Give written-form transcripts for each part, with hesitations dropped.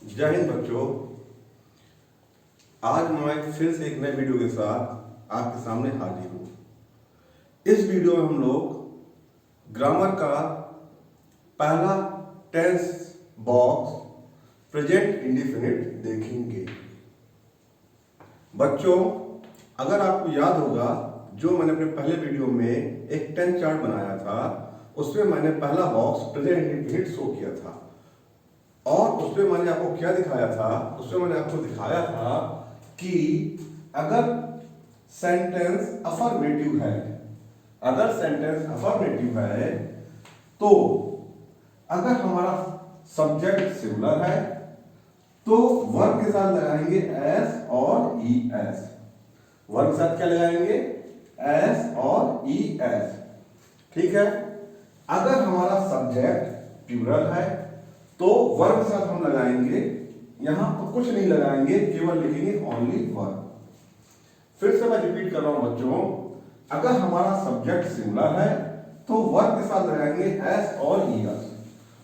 जय हिंद बच्चों। आज मैं फिर से एक नए वीडियो के साथ आपके सामने हाजिर हूँ। इस वीडियो में हम लोग ग्रामर का पहला टेंस बॉक्स प्रेजेंट इंडेफिनिट देखेंगे। बच्चों, अगर आपको याद होगा, जो मैंने अपने पहले वीडियो में एक टेंस चार्ट बनाया था, उसमें मैंने पहला बॉक्स प्रेजेंट इंडेफिनिट शो किया था और उसमें मैंने आपको क्या दिखाया था? उसमें मैंने आपको दिखाया था कि अगर सेंटेंस अफर्मेटिव है, तो अगर हमारा सब्जेक्ट सिंगुलर है तो वर्ब के साथ लगाएंगे एस और ई एस। वर्ब के साथ क्या लगाएंगे? एस और ई एस। ठीक है। अगर हमारा सब्जेक्ट प्लूरल है तो वर्ब के साथ हम लगाएंगे, यहां पर कुछ नहीं लगाएंगे, केवल लिखेंगे ओनली वर्ब। फिर से मैं रिपीट कर रहा हूं बच्चों, अगर हमारा सब्जेक्ट सिंगुलर है तो वर्ब के साथ लगाएंगे एस और ई एस,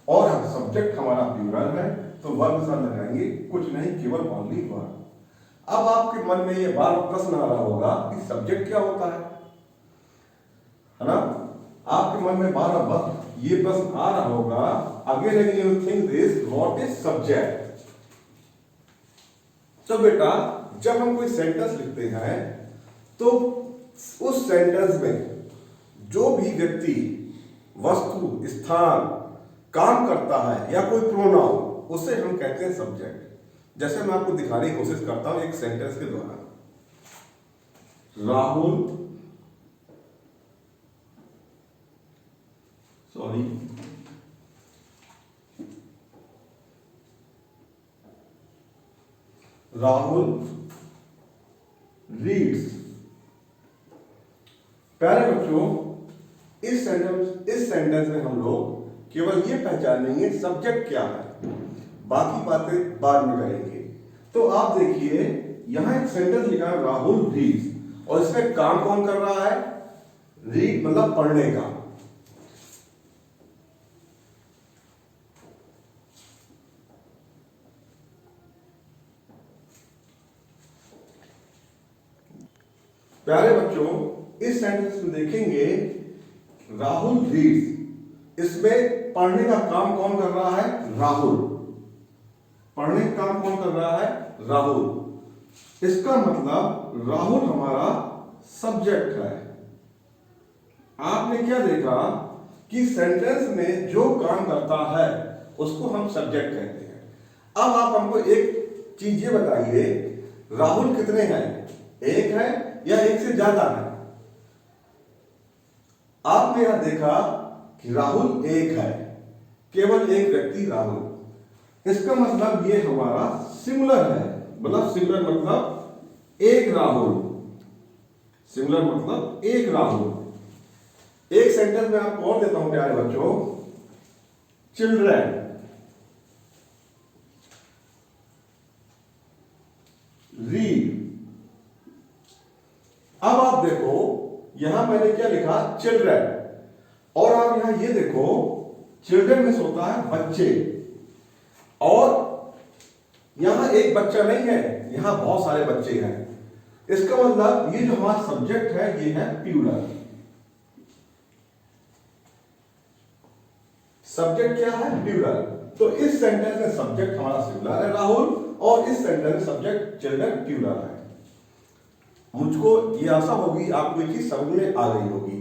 और सब्जेक्ट हमारा प्लूरल है तो वर्ब के साथ लगाएंगे कुछ नहीं, केवल ओनली वर्ब। अब आपके मन में ये बार प्रश्न आ रहा होगा कि सब्जेक्ट क्या होता है ना? आपके मन में बार बार ये प्रश्न आ रहा होगा, again you think this, what is subject? तो बेटा, जब हम कोई सेंटेंस लिखते हैं तो उस सेंटेंस में जो भी व्यक्ति, वस्तु, स्थान, काम करता है या कोई प्रोनाउन, उसे हम कहते हैं सब्जेक्ट। जैसे मैं आपको दिखाने की कोशिश करता हूं एक सेंटेंस के द्वारा। राहुल रीड्स। प्यारे बच्चों, इस सेंटेंस में हम लोग केवल ये पहचानेंगे सब्जेक्ट क्या है, बाकी बातें बाद में करेंगे। तो आप देखिए, यहां एक सेंटेंस लिखा है राहुल रीड्स, और इसमें काम कौन कर रहा है? रीड मतलब पढ़ने का। प्यारे बच्चों, इस सेंटेंस में देखेंगे राहुल रीड्स, इसमें पढ़ने का काम कौन कर रहा है? राहुल। पढ़ने का काम कौन कर रहा है? राहुल। इसका मतलब राहुल हमारा सब्जेक्ट है। आपने क्या देखा कि सेंटेंस में जो काम करता है उसको हम सब्जेक्ट कहते हैं। अब आप हमको एक चीज ये बताइए, राहुल कितने हैं? एक है या एक से ज्यादा है? आपने यहां देखा कि राहुल एक है, केवल एक व्यक्ति राहुल। इसका मतलब ये हमारा सिंगुलर है, मतलब सिंगुलर मतलब एक राहुल। सिंगुलर मतलब एक राहुल। एक सेंटेंस में आपको और देता हूं प्यारे बच्चों, चिल्ड्रन रीड। अब आप देखो, यहां मैंने क्या लिखा? चिल्ड्रन। और आप यहां ये देखो, चिल्ड्रन में होता है बच्चे, और यहां एक बच्चा नहीं है, यहां बहुत सारे बच्चे हैं। इसका मतलब ये जो हमारा सब्जेक्ट है ये है प्लूरल। सब्जेक्ट क्या है? प्लूरल। तो इस सेंटेंस में सब्जेक्ट हमारा सिंगुलर है राहुल, और इस सेंटेंस में सब्जेक्ट चिल्ड्रन प्लूरल है। मुझको ये आशा होगी आपको ये चीज समझ में आ गई होगी।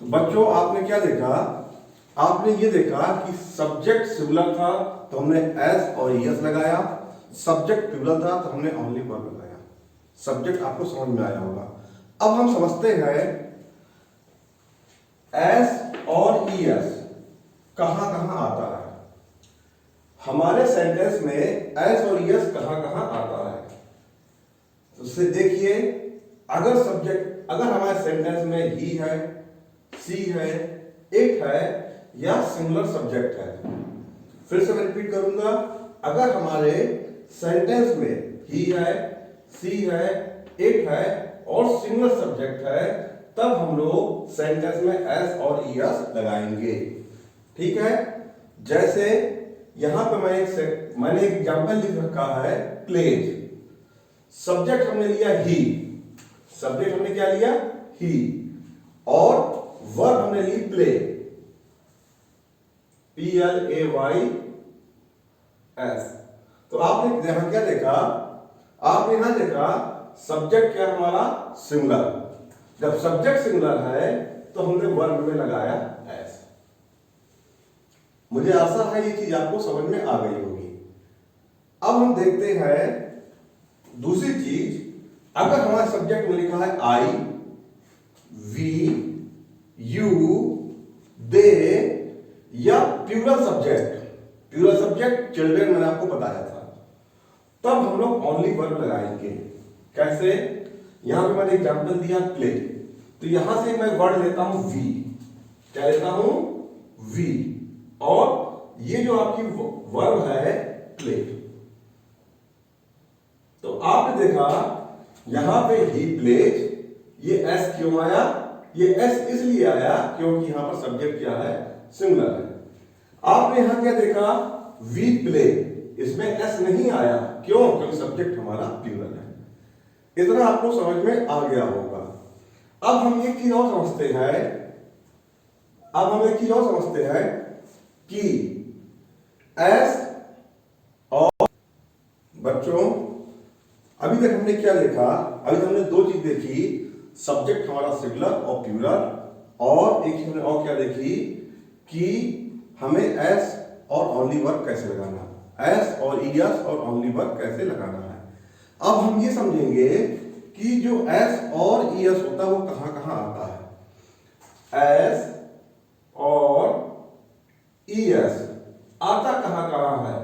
तो बच्चों, आपने क्या देखा? आपने ये देखा कि सब्जेक्ट सिंगुलर था तो हमने एस और एस लगाया, सब्जेक्ट प्लूरल था तो हमने ओनली वर्ब लगाया। सब्जेक्ट आपको समझ में आया होगा। अब हम समझते हैं एस और ई एस कहां कहां आता है। हमारे सेंटेंस में एस और एस कहां कहां आता है? तो उससे देखिए, अगर हमारे सेंटेंस में ही है, सी है, इट है या सिंगुलर सब्जेक्ट है। फिर से मैं रिपीट करूंगा, अगर हमारे सेंटेंस में ही है, सी है, इट है और सिंगुलर सब्जेक्ट है, तब हम लोग सेंटेंस में एस और एस लगाएंगे। ठीक है। जैसे यहां पे मैंने एक एग्जांपल लिख रखा है प्लेज। सब्जेक्ट हमने लिया ही, सब्जेक्ट हमने क्या लिया ही, और वर्ब हमने ली प्ले, PLAYS। तो आपने यहां क्या देखा, आपने यहां देखा सब्जेक्ट क्या हमारा सिंगुलर। जब सब्जेक्ट सिंगुलर है तो हमने वर्ब में लगाया एस। मुझे आशा है ये चीज आपको समझ में आ गई होगी। अब हम देखते हैं दूसरी चीज। अगर हमारे सब्जेक्ट में लिखा है आई, वी, यू, दे, या plural subject, plural subject children मैंने आपको बताया था, तब हम लोग ओनली वर्ब लगाएंगे। कैसे? यहां पे मैंने एग्जांपल दिया प्ले, तो यहां से मैं वर्ड लेता हूं वी। क्या लेता हूं? वी। और ये जो आपकी वर्ब है प्ले। तो आपने देखा यहां पे ही प्लेज, ये एस क्यों आया? ये एस इसलिए आया क्योंकि यहां पर सब्जेक्ट क्या है? सिंगुलर है। आपने यहां क्या देखा? वी प्ले, इसमें एस नहीं आया। क्यों? क्योंकि सब्जेक्ट हमारा प्लूरल है। इतना आपको समझ में आ गया होगा। अब हम एक चीज और समझते हैं, कि एस और बच्चों अभी तक हमने क्या देखा? अभी हमने दो चीज देखी, सब्जेक्ट हमारा सिंगुलर और प्लूरल, और एक हमने और क्या देखी कि हमें एस और ओनली वर्ब कैसे लगाना, एस और ईएस और ओनली वर्ब कैसे लगाना है। अब हम ये समझेंगे कि जो एस और ईएस होता है वो कहां कहां आता है। एस और ईएस आता कहां कहां है?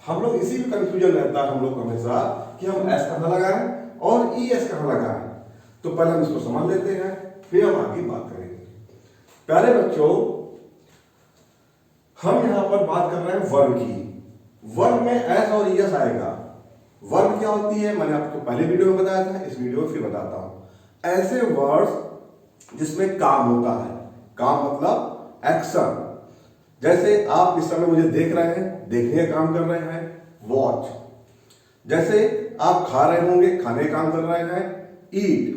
हम लोग इसी में कंफ्यूजन रहता है हम लोग हमेशा कि हम एस कहां लगाएं और ईएस कहां लगाएं। तो पहले हम इसको समझ लेते हैं, फिर हम आगे बात करेंगे। प्यारे बच्चों, हम यहां पर बात कर रहे हैं वर्ब की। वर्ब में एस और ईएस आएगा। वर्ब क्या होती है मैंने आपको पहले वीडियो में बताया था, इस वीडियो में फिर बताता हूं। ऐसे वर्ड्स जिसमें काम होता है, काम मतलब एक्शन। जैसे आप इस समय मुझे देख रहे हैं, देखने का काम कर रहे हैं, वॉच। जैसे आप खा रहे होंगे, खाने का काम कर रहे हैं, ईट।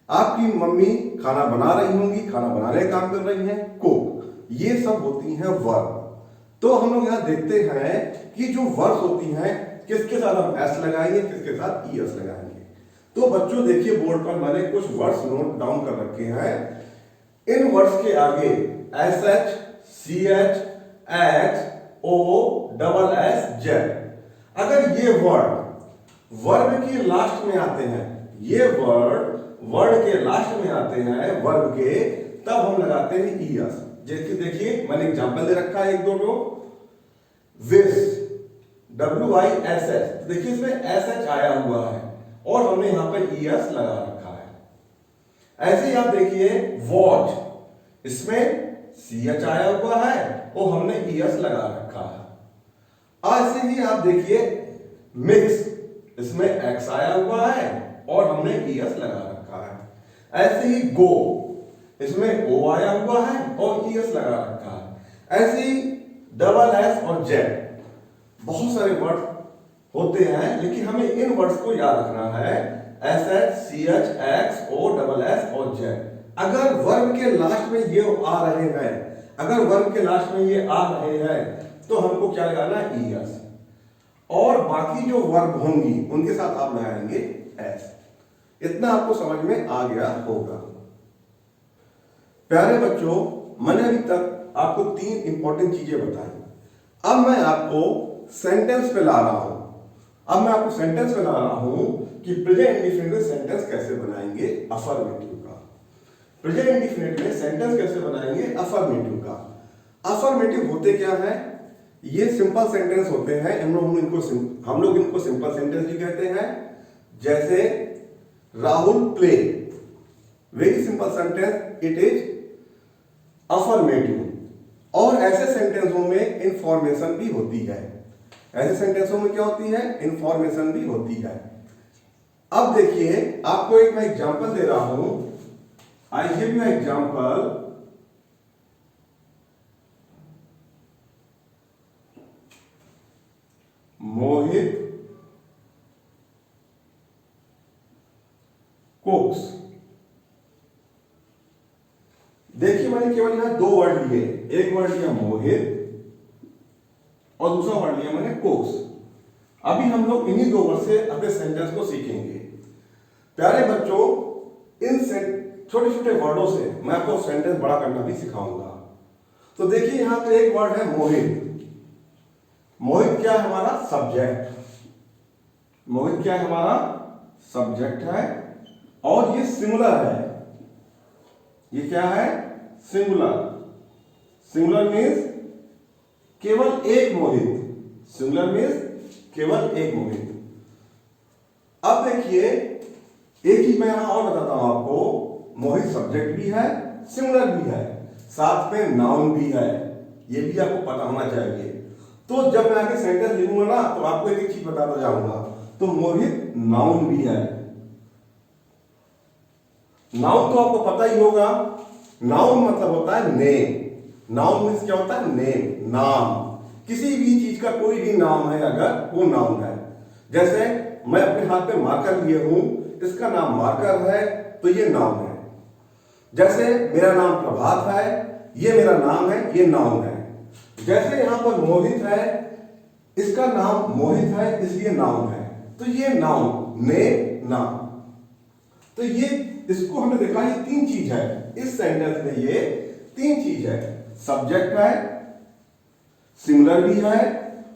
आपकी मम्मी खाना बना रही होंगी, खाना बनाने का काम कर रही हैं, कुक। ये सब होती हैं वर्ब। तो हम लोग यहां देखते हैं कि जो वर्ब्स होती हैं किसके साथ हम एस लगाएंगे, किसके साथ ईएस लगाएंगे। तो बच्चों देखिए बोर्ड पर मैंने कुछ वर्ड्स नोट डाउन कर रखे हैं। इन वर्ड्स के आगे S H, C H, X, O, double S, Z. अगर ये वर्ड के लास्ट में आते हैं, ये वर्ड के लास्ट में आते हैं वर्ब के, तब हम लगाते हैं ईएस। जैसे देखिए मैंने एग्जांपल दे रखा है एक दो को। विश, WISS, देखिए इसमें SH आया हुआ है और हमने यहां पर ES लगा रखा है। ऐसे ही आप देखिए वॉच, इसमें CH आया हुआ है और हमने ES लगा रखा है। ऐसे ही आप देखिए मिक्स, इसमें X आया हुआ है और हमने ES लगा रखा है। ऐसे ही गो, इसमें O आया हुआ है और ES लगा रखा है। ऐसे ही डबल S और जेड। बहुत सारे वर्ड होते हैं लेकिन हमें इन वर्ड्स को याद रखना है, SH, CH, X, O, double S और Z। अगर वर्ब के लास्ट में ये आ रहे हैं, तो हमको क्या लगाना है? ES। और बाकी जो वर्ब होंगी उनके साथ आप लगाएंगे S। इतना आपको समझ में आ गया होगा। प्यारे बच्चों, मैंने अभी तक आपको 3 इंपॉर्टेंट चीजें बताई। अब मैं आपको सेंटेंस पे ला रहा हूं कि प्रेजेंट इंडेफिनिट में सेंटेंस कैसे बनाएंगे अफर्मेटिव का। प्रेजेंट इंडेफिनिट में सेंटेंस कैसे बनाएंगे अफर्मेटिव का। अफर्मेटिव होते क्या है? ये सिंपल सेंटेंस होते हैं। हम लोग इनको सिंपल सेंटेंस भी कहते हैं। जैसे Rahul play, very simple sentence, it is affirmative. और ऐसे सेंटेंसों में इंफॉर्मेशन भी होती है। ऐसे सेंटेंसों में क्या होती है? इंफॉर्मेशन भी होती है। अब देखिए आपको एक मैं एग्जांपल दे रहा हूं। I give you example. Cokes. देखिए मैंने केवल यहां दो वर्ड लिए, एक वर्ड लिया मोहित और दूसरा वर्ड लिया मैंने कोक्स। अभी हम लोग इन्हीं दो वर्ड से अपने सेंटेंस को सीखेंगे। प्यारे बच्चों, इन छोटे छोटे वर्डों से मैं आपको सेंटेंस बड़ा करना भी सिखाऊंगा। तो देखिए यहां पे एक वर्ड है मोहित। मोहित क्या है हमारा? सब्जेक्ट। मोहित क्या है हमारा? सब्जेक्ट है और ये सिंगुलर है। ये क्या है? सिंगुलर। सिंगुलर मीन्स केवल एक मोहित। सिंगुलर मीन्स केवल एक मोहित। अब देखिए एक ही मैं यहां और बताता हूं आपको, मोहित सब्जेक्ट भी है, सिंगुलर भी है, साथ में नाउन भी है। ये भी आपको पता होना चाहिए। तो जब मैं आगे सेंटेंस लिखूंगा ना तो आपको एक चीज बताता जाऊंगा। तो मोहित नाउन भी है। नाउन तो आपको पता ही होगा। नाउन मतलब होता है नेम। नाउन मीन्स क्या होता है? नेम, नाम। किसी भी चीज का कोई भी नाम है अगर, वो नाउन है। जैसे मैं अपने हाथ में मार्कर लिए हूं, इसका नाम मार्कर है, तो ये नाउन है। जैसे मेरा नाम प्रभात है, ये मेरा नाम है, ये नाउन है। जैसे यहां पर मोहित है, इसका नाम मोहित है, इसलिए नाउन है। तो ये नाउन, नेम, नाम। तो ये इसको हमने देखा, ये तीन चीज है इस सेंटेंस में। ये तीन चीज है, सब्जेक्ट है, सिंगुलर भी है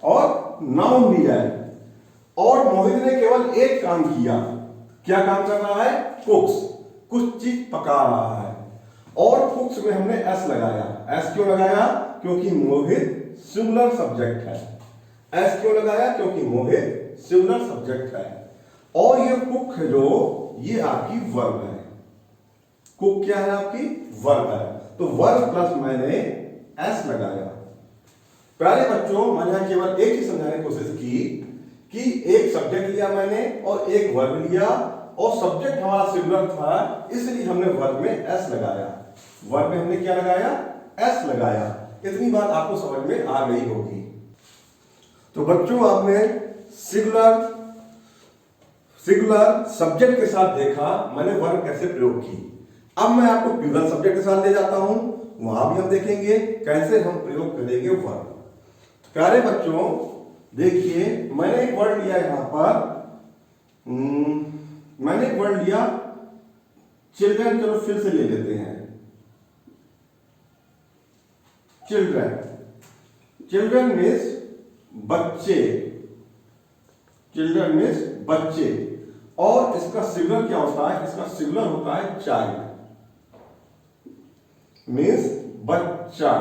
और नाउन भी है। और मोहित ने केवल एक काम किया। क्या काम कर रहा है? कुक्स, कुछ चीज पका रहा है। और कुक्स में हमने एस लगाया। एस क्यों लगाया? क्योंकि मोहित सिंगुलर सब्जेक्ट है। एस क्यों लगाया? क्योंकि मोहित सिंगुलर सब्जेक्ट है। और ये कुक है जो, ये आपकी वर्ब है। कुक क्या है? आपकी वर्ब है। तो वर्ब प्लस मैंने एस लगाया। प्यारे बच्चों, मैंने यहां केवल एक ही समझाने की कोशिश की कि एक सब्जेक्ट लिया मैंने और एक वर्ब लिया, और सब्जेक्ट हमारा सिंगुलर था, इसलिए हमने वर्ब में एस लगाया। वर्ब में हमने क्या लगाया? एस लगाया। इतनी बात आपको समझ में आ गई होगी। तो बच्चों, आपने सिंगुलर सब्जेक्ट के साथ देखा मैंने वर्ब कैसे प्रयोग की। अब मैं आपको प्लूरल सब्जेक्ट के साथ ले जाता हूं, वहां भी हम देखेंगे कैसे हम प्रयोग करेंगे वर्ब। प्यारे बच्चों, देखिए मैंने एक वर्ड लिया यहां पर, मैंने एक वर्ड लिया चिल्ड्रन। चलो फिर से ले लेते हैं, चिल्ड्रन। चिल्ड्रन मीन्स बच्चे। चिल्ड्रन मीन्स बच्चे। और इसका सिंगुलर क्या होता है? इसका सिंगुलर होता है चाइल्ड, मीन्स बच्चा।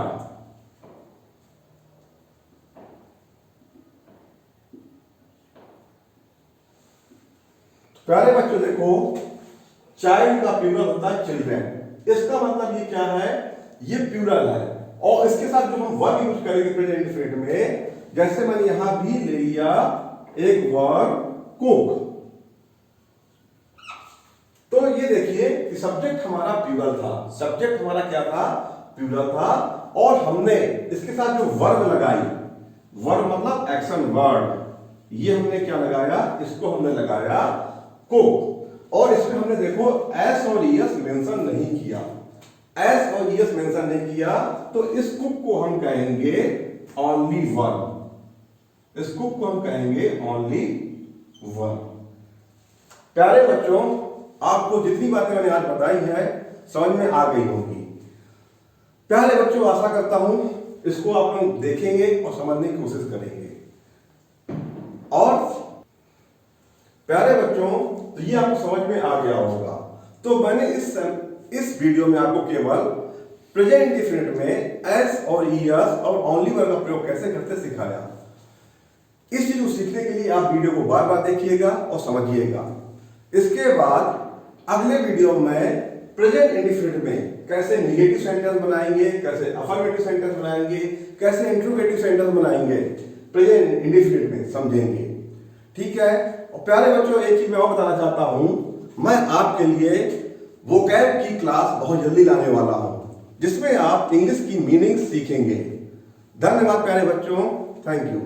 प्यारे बच्चों देखो, चाइल्ड का प्लूरल होता है चिल्ड्रन। इसका मतलब ये क्या है? ये प्लूरल है। और इसके साथ जो हम वर्ब यूज करेंगे प्रेजेंट इंडेफिनिट में, जैसे मैंने यहां भी ले लिया एक वर्ब कुक। तो ये देखिए कि सब्जेक्ट हमारा प्लूरल था। सब्जेक्ट हमारा क्या था? प्लूरल था। और हमने इसके साथ जो वर्ब लगाई, वर्ब मतलब एक्शन वर्ड, ये हमने क्या लगाया? इसको हमने लगाया कुक। और इसमें हमने देखो एस और ईएस मेंशन नहीं किया। एस और ईएस मेंशन नहीं किया, तो इस कुक को हम कहेंगे ओनली वर्ब। इस कुक को हम कहेंगे ओनली वर्ब। प्यारे बच्चों, आपको जितनी बातें मैंने आज बताई है समझ में आ गई होगी। प्यारे बच्चों, आशा करता हूं इसको आप लोग देखेंगे और समझने की कोशिश करेंगे। और प्यारे बच्चों, तो ये आपको समझ में आ गया होगा। तो मैंने इस वीडियो में आपको केवल प्रेजेंट इंडेफिनिट में एस और ईएस और ओनली वर्ब का प्रयोग कैसे करते सिखाया। इस चीज को सीखने के लिए आप वीडियो को बार बार देखिएगा और समझिएगा। इसके बाद अगले वीडियो में प्रेजेंट इंडेफिनिट में कैसे निगेटिव सेंटेंस बनाएंगे, कैसे अफर्मेटिव सेंटेंस बनाएंगे, कैसे इंट्रोगेटिव सेंटेंस बनाएंगे, प्रेजेंट इंडेफिनिट में समझेंगे। ठीक है। और प्यारे बच्चों, एक चीज मैं और बताना चाहता हूं, मैं आपके लिए वोकैब की क्लास बहुत जल्दी लाने वाला हूं, जिसमें आप इंग्लिश की मीनिंग सीखेंगे। धन्यवाद प्यारे बच्चों, थैंक यू।